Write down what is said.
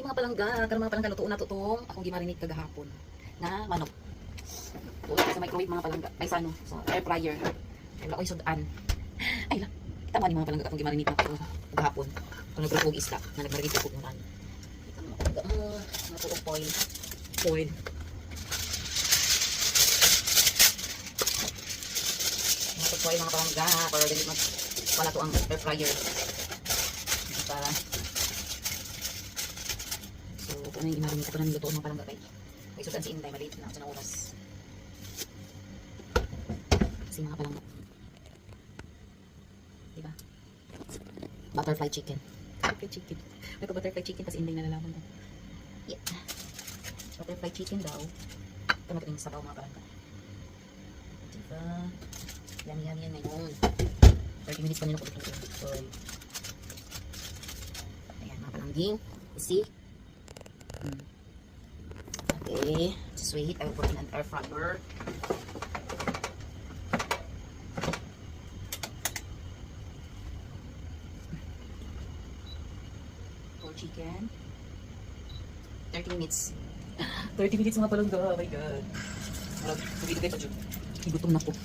Yung mga palangga, karang mga palangga luto na tutong akong gimarinate kagahapon na manok. Tulo sa microwave mga palangga. Ay sa ano, sa air fryer. Ay la oy sudan. Ay la. Tama ni mga palangga akong gimarinate na tutong kagahapon. Kung nagpupog isda, na nagmarinate ko kunan. Kita mo palangga mo, mga tuog foil. Foil. Mga tuog foil mga palangga para dili mag wala to ang air fryer. Para ano yung imarinate ko na nilutoon mga palangga kay sudan si Inday maliit na ako na oras kasi mga palangga diba butterfly chicken may pa butterfly chicken kasi Inday nalalaman ko yeah. Butterfly chicken daw ito natin yung sabaw mga palangga diba yan ngayon 30 minutes pa nila ko ito so ayan mga palangging see. Okay, just wait. I will put in an air fryer. Whole chicken. 30 minutes. 30 minutes mga palangga. Oh my god. Marag, hindi ko ito. Igutom na po.